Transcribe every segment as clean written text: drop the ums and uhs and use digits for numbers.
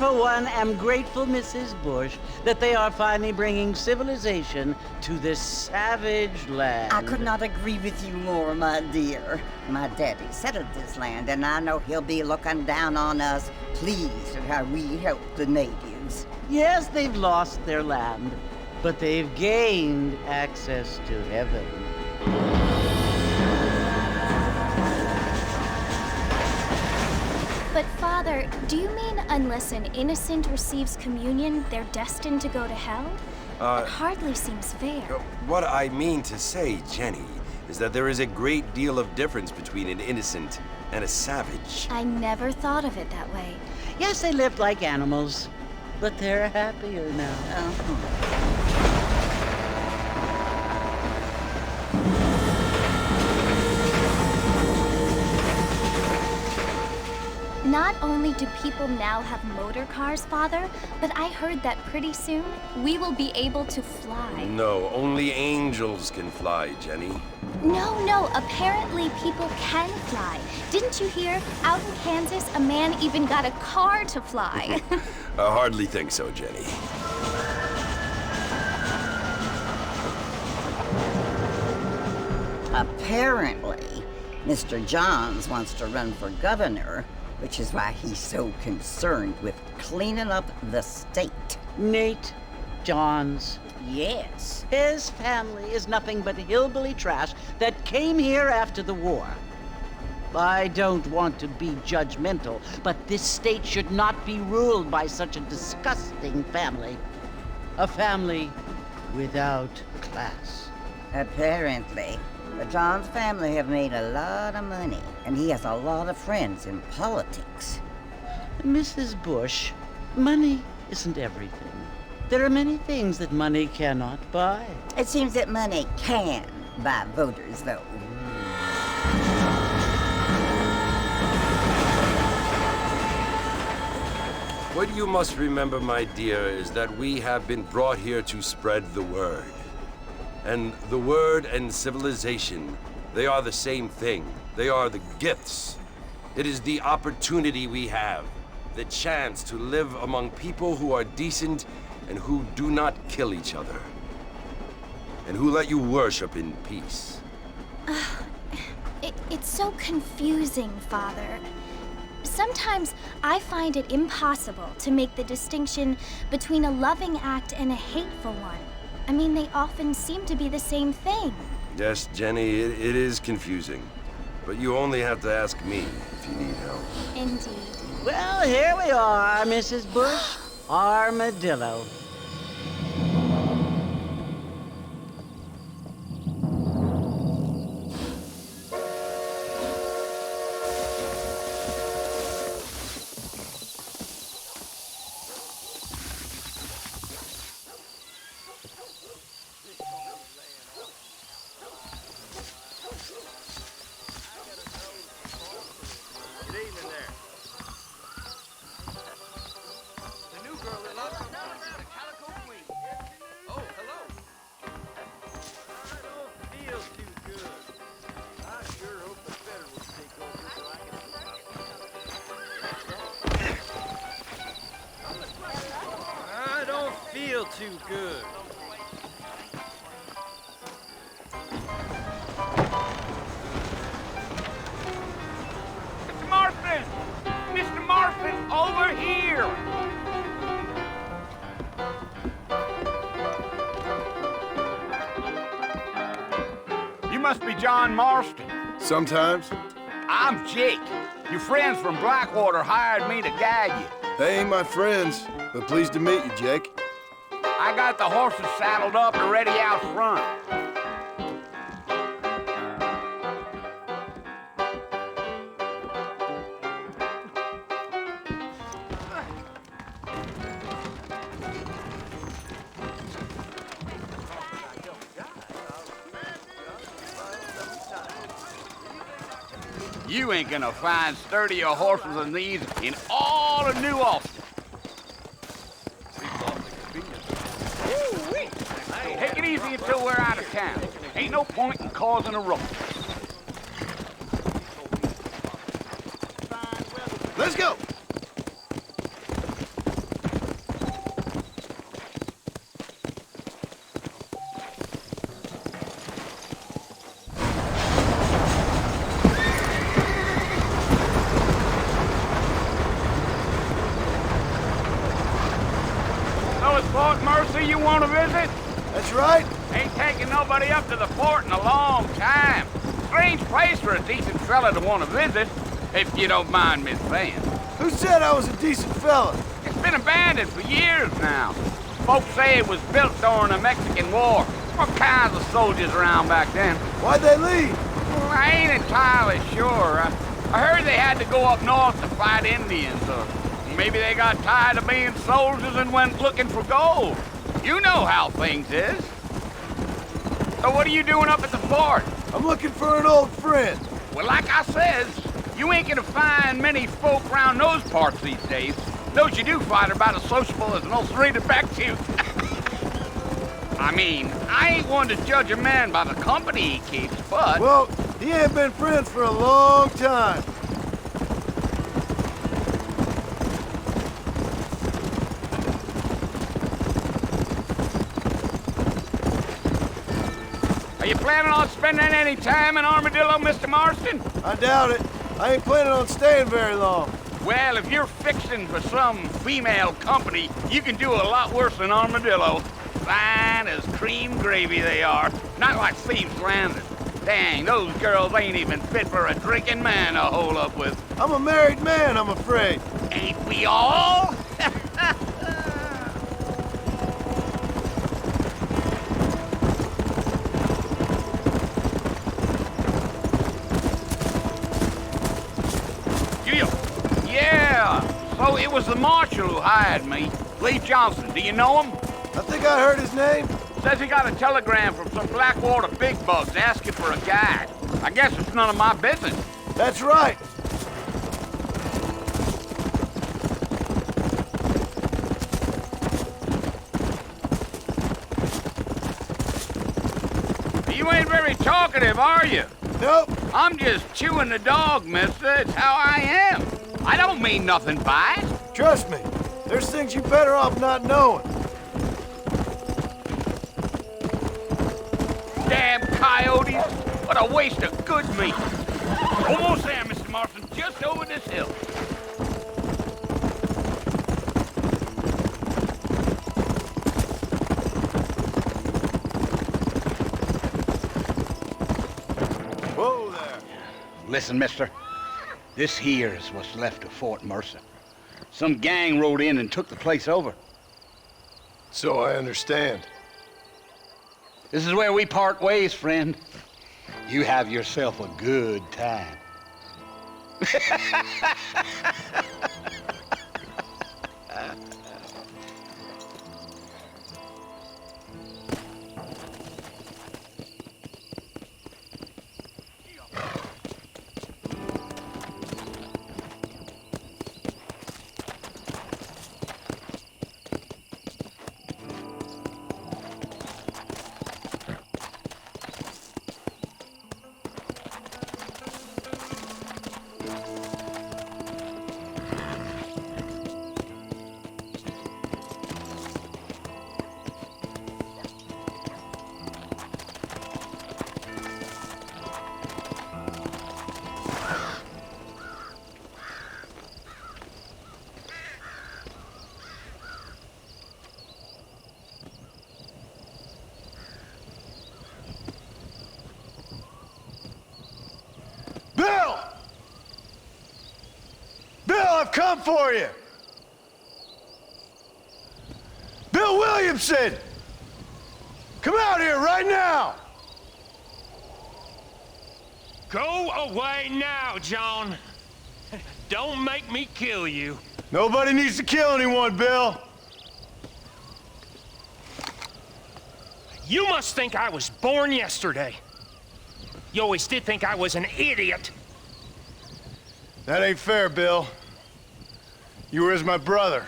for one, am grateful, Mrs. Bush, that they are finally bringing civilization to this savage land. I could not agree with you more, my dear. My daddy settled this land, and I know he'll be looking down on us, pleased at how we help the natives. Yes, they've lost their land, but they've gained access to heaven. But Father, do you mean unless an innocent receives communion, they're destined to go to hell? It hardly seems fair. What I mean to say, Jenny, is that there is a great deal of difference between an innocent and a savage. I never thought of it that way. Yes, they lived like animals, but they're happier now. Not only do people now have motor cars, Father, but I heard that pretty soon we will be able to fly. No, only angels can fly, Jenny. No, apparently people can fly. Didn't you hear? Out in Kansas, a man even got a car to fly. I hardly think so, Jenny. Apparently, Mr. Johns wants to run for governor, which is why he's so concerned with cleaning up the state. Nate Johns. Yes. His family is nothing but hillbilly trash that came here after the war. I don't want to be judgmental, but this state should not be ruled by such a disgusting family. A family without class. Apparently. The Johns family have made a lot of money, and he has a lot of friends in politics. Mrs. Bush, money isn't everything. There are many things that money cannot buy. It seems that money can buy voters, though. What you must remember, my dear, is that we have been brought here to spread the word. And the word and civilization, they are the same thing. They are the gifts. It is the opportunity we have, the chance to live among people who are decent and who do not kill each other, and who let you worship in peace. It's so confusing, Father. Sometimes I find it impossible to make the distinction between a loving act and a hateful one. I mean, they often seem to be the same thing. Yes, Jenny, it is confusing. But you only have to ask me if you need help. Indeed. Well, here we are, Mrs. Bush. Armadillo. Too good. Mr. Marfin! Mr. Marfin, over here! You must be John Marston. Sometimes. I'm Jake. Your friends from Blackwater hired me to guide you. They ain't my friends, but pleased to meet you, Jake. I got the horses saddled up and ready out front. You ain't gonna find sturdier horses than these in all of New Austin. Take it easy until we're out of town. Ain't no point in causing a ruckus. Let's go! Marcy you want to visit? That's right. Ain't taking nobody up to the fort in a long time. Strange place for a decent fella to want to visit, if you don't mind me saying. Who said I was a decent fella? It's been abandoned for years now. Folks say it was built during the Mexican War. All kinds of soldiers around back then. Why'd they leave? Well, I ain't entirely sure. I heard they had to go up north to fight Indians, or maybe they got tired of being soldiers and went looking for gold. You know how things is. So what are you doing up at the fort? I'm looking for an old friend. Well, like I says, you ain't gonna find many folk around those parts these days. Those you do find are about as sociable as an ulcerated back tooth. I mean, I ain't one to judge a man by the company he keeps, but... Well, he ain't been friends for a long time. Are you planning on spending any time in Armadillo, Mr. Marston? I doubt it. I ain't planning on staying very long. Well, if you're fixing for some female company, you can do a lot worse than Armadillo. Fine as cream gravy they are. Not like Thieves' Landing. Dang, those girls ain't even fit for a drinking man to hole up with. I'm a married man, I'm afraid. Ain't we all? Yeah, so it was the marshal who hired me. Lee Johnson, do you know him? I think I heard his name. Says he got a telegram from some Blackwater big bugs asking for a guide. I guess it's none of my business. That's right. You ain't very talkative, are you? Nope. I'm just chewing the dog, mister. It's how I am. I don't mean nothing by it. Trust me. There's things you better off not knowing. Damn coyotes. What a waste of good meat. Almost there, Mr. Marston. Just over this hill. Whoa there. Listen, mister. This here is what's left of Fort Mercer. Some gang rode in and took the place over. So I understand. This is where we part ways, friend. You have yourself a good time. Bill! Bill, I've come for you! Bill Williamson! Come out here right now! Go away now, John. Don't make me kill you. Nobody needs to kill anyone, Bill. You must think I was born yesterday. You always did think I was an idiot. That ain't fair, Bill. You were as my brother.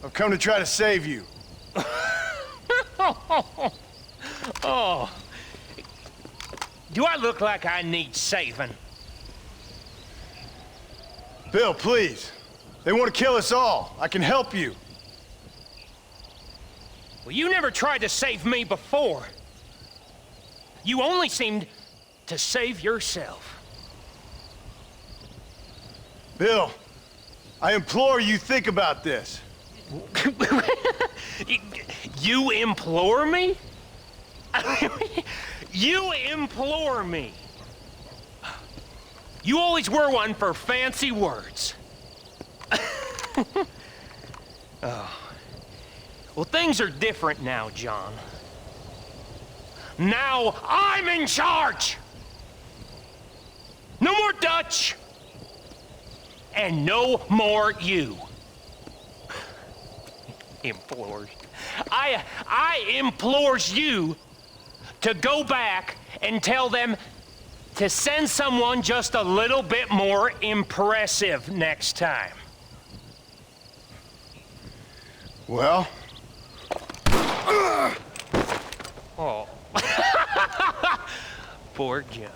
I've come to try to save you. Oh. Do I look like I need saving? Bill, please. They want to kill us all. I can help you. Well, you never tried to save me before. You only seemed to save yourself. Bill, I implore you think about this. You implore me? You implore me? You always were one for fancy words. Oh. Well, things are different now, John. Now I'm in charge! No more Dutch! And no more you. Implores. I implores you to go back and tell them to send someone just a little bit more impressive next time. Well? Oh. Poor John.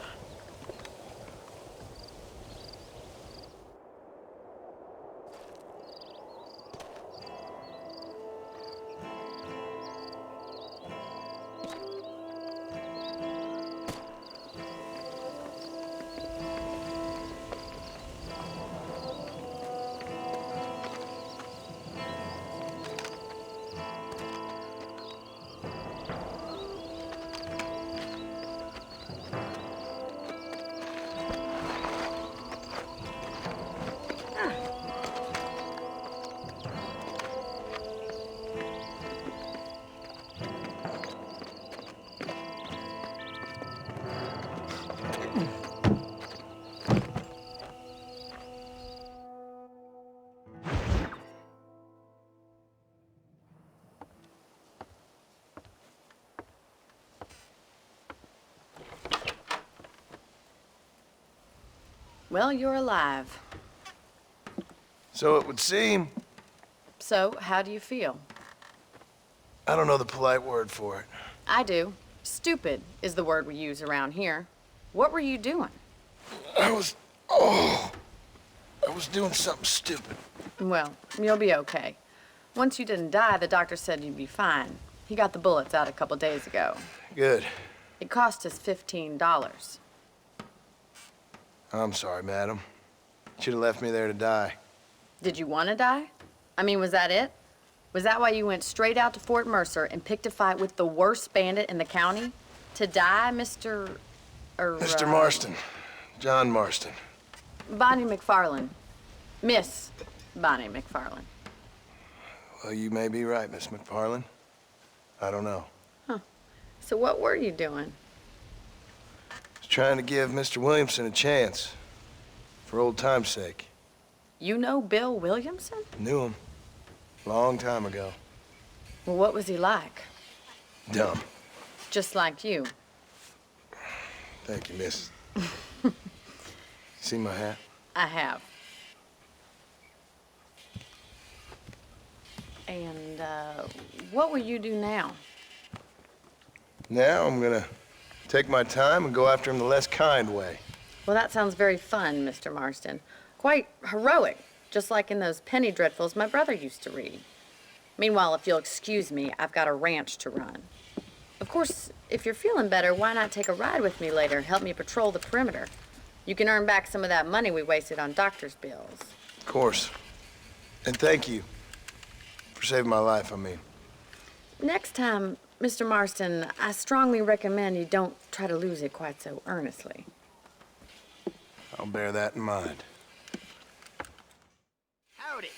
Well, you're alive. So it would seem. So, how do you feel? I don't know the polite word for it. I do. Stupid is the word we use around here. What were you doing? I was doing something stupid. Well, you'll be okay. Once you didn't die, the doctor said you'd be fine. He got the bullets out a couple days ago. Good. It cost us $15. I'm sorry, madam. Should have left me there to die. Did you want to die? I mean, was that it? Was that why you went straight out to Fort Mercer and picked a fight with the worst bandit in the county? To die, Mr. Mr. Marston. John Marston. Bonnie McFarland. Miss Bonnie McFarland. Well, you may be right, Miss McFarland. I don't know. Huh. So what were you doing? I was trying to give Mr. Williamson a chance. For old time's sake. You know Bill Williamson? Knew him. Long time ago. Well, what was he like? Dumb. Just like you. Thank you, miss. See my hat? I have. And, what will you do now? Now I'm gonna take my time and go after him the less kind way. Well, that sounds very fun, Mr. Marston. Quite heroic, just like in those penny dreadfuls my brother used to read. Meanwhile, if you'll excuse me, I've got a ranch to run. Of course, if you're feeling better, why not take a ride with me later and help me patrol the perimeter? You can earn back some of that money we wasted on doctor's bills. Of course. And thank you for saving my life, I mean. Next time, Mr. Marston, I strongly recommend you don't try to lose it quite so earnestly. I'll bear that in mind. Howdy.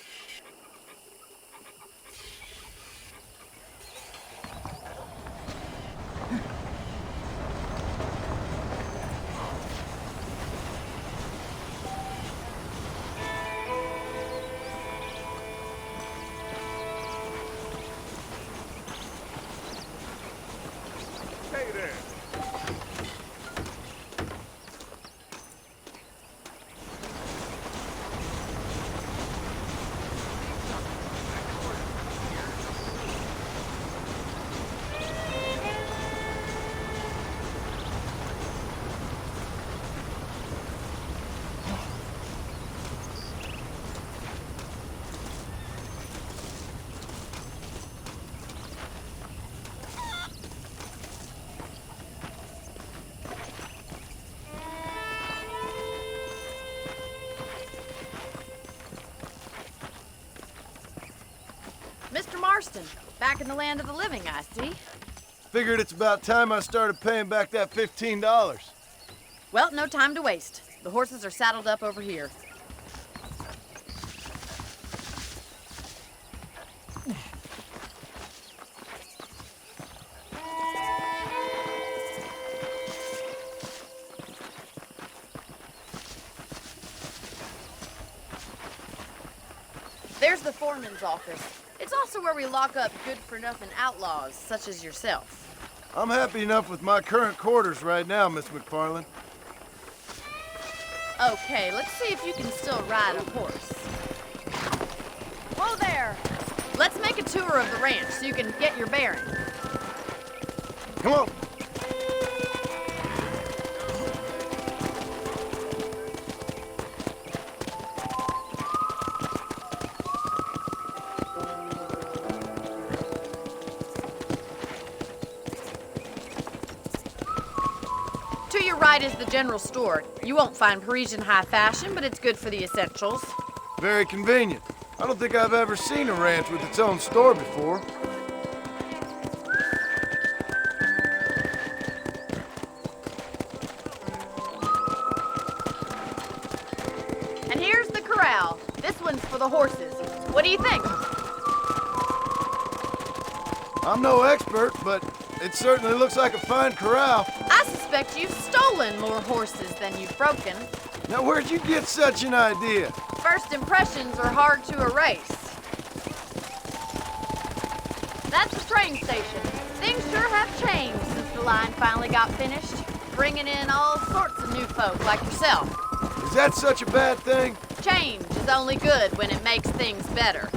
Hey there. Mr. Marston, Back in the land of the living, I see. Figured it's about time I started paying back that $15. Well, no time to waste. The horses are saddled up over here. There's the foreman's office. It's also where we lock up good-for-nothing outlaws, such as yourself. I'm happy enough with my current quarters right now, Miss McFarland. Okay, let's see if you can still ride a horse. Whoa there! Let's make a tour of the ranch so you can get your bearings. Come on. To your right is the general store. You won't find Parisian high fashion, but it's good for the essentials. Very convenient. I don't think I've ever seen a ranch with its own store before. And here's the corral. This one's for the horses. What do you think? I'm no expert, but it certainly looks like a fine corral. I suspect you've stolen more horses than you've broken. Now, where'd you get such an idea? First impressions are hard to erase. That's the train station. Things sure have changed since the line finally got finished, bringing in all sorts of new folk like yourself. Is that such a bad thing? Change is only good when it makes things better.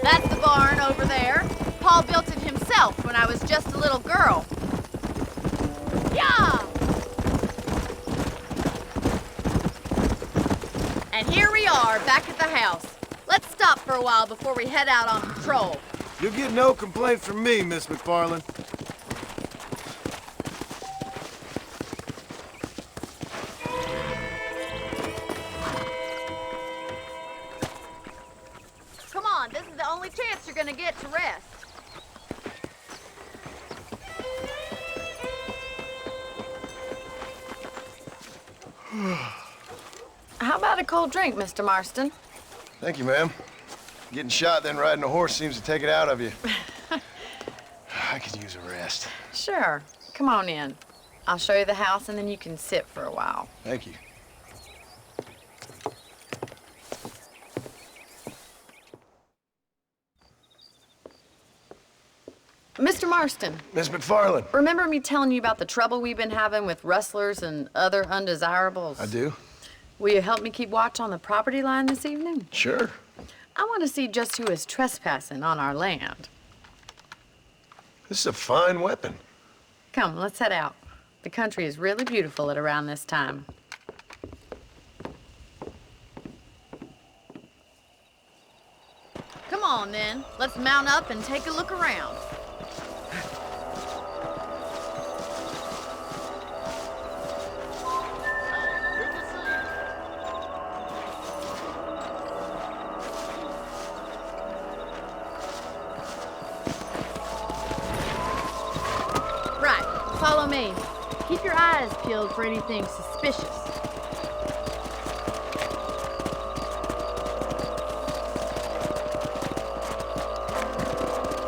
That's the barn over there. Paul built it himself when I was just a little girl. Yeah! And here we are, back at the house. Let's stop for a while before we head out on patrol. You'll get no complaints from me, Miss McFarland. Come on, this is the only chance you're gonna get to rest. How about a cold drink, Mr. Marston? Thank you, ma'am. Getting shot, then riding a horse seems to take it out of you. I could use a rest. Sure. Come on in. I'll show you the house and then you can sit for a while. Thank you. Mr. Marston, Miss McFarland. remember me telling you about the trouble we've been having with rustlers and other undesirables? I do? Will you help me keep watch on the property line this evening? Sure. I want to see just who is trespassing on our land. This is a fine weapon. Come, let's head out. The country is really beautiful at around this time. Come on, then. Let's mount up and take a look around. Right, follow me. Keep your eyes peeled for anything suspicious.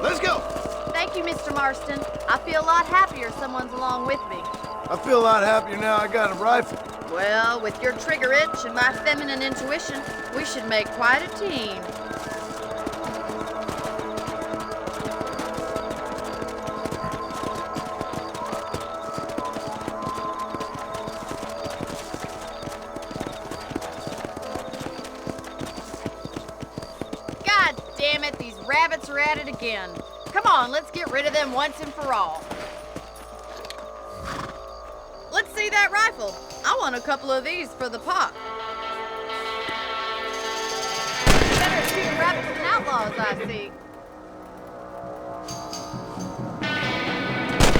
Let's go! Thank you, Mr. Marston. I feel a lot happier someone's along with me. I feel a lot happier now I got a rifle. Well, with your trigger itch and my feminine intuition, we should make quite a team. God damn it, these rabbits are at it again. Come on, let's get rid of them once and for all. Let's see that rifle. I want a couple of these for the pot. Better shoot rabbits than outlaws, I see.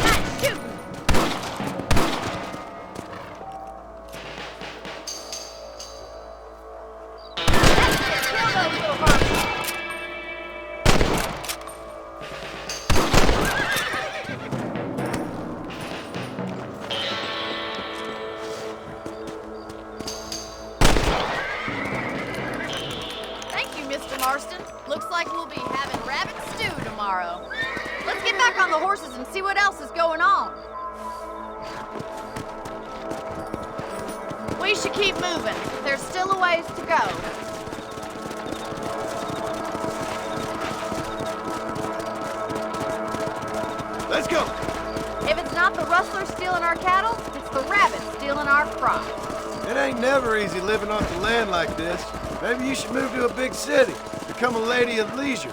Nice Mr. Marston. Looks like we'll be having rabbit stew tomorrow. Let's get back on the horses and see what else is going on. We should keep moving. There's still a ways to go. Let's go! If it's not the rustlers stealing our cattle, it's the rabbits stealing our crops. It ain't never easy living off the land like this. Maybe you should move to a big city. Become a lady of leisure.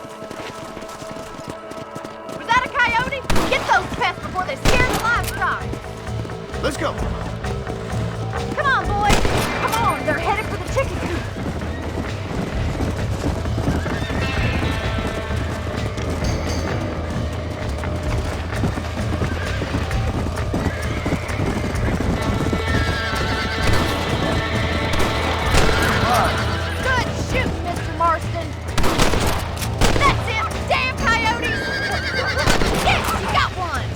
Was that a coyote? Get those pests before they scare the livestock. Let's go! Come on, boys. Come on, they're headed for the chicken coop. Good shooting, Mr. Marston. That's it, damn coyotes. Yes, you got one.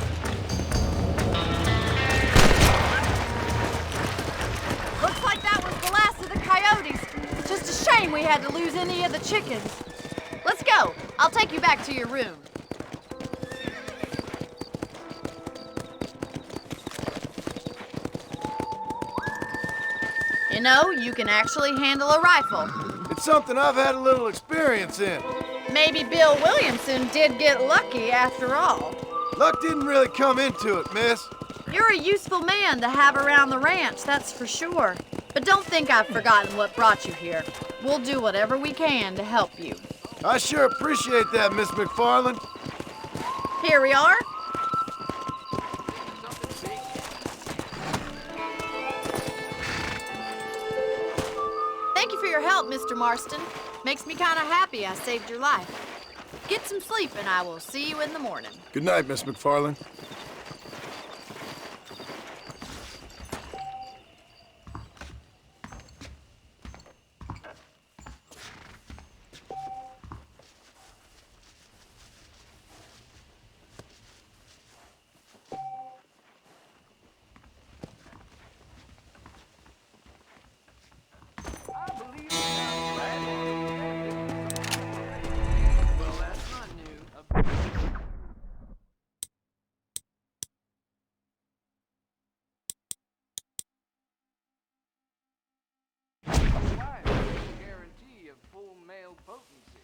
Looks like that was the last of the coyotes. It's just a shame we had to lose any of the chickens. Let's go. I'll take you back to your room. You know, you can actually handle a rifle. It's something I've had a little experience in. Maybe Bill Williamson did get lucky after all. Luck didn't really come into it, miss. You're a useful man to have around the ranch, that's for sure. But don't think I've forgotten what brought you here. We'll do whatever we can to help you. I sure appreciate that, Miss McFarland. Here we are. Thank you for your help, Mr. Marston. Makes me kind of happy I saved your life. Get some sleep and I will see you in the morning. Good night, Miss McFarland. Guarantee of full male potency.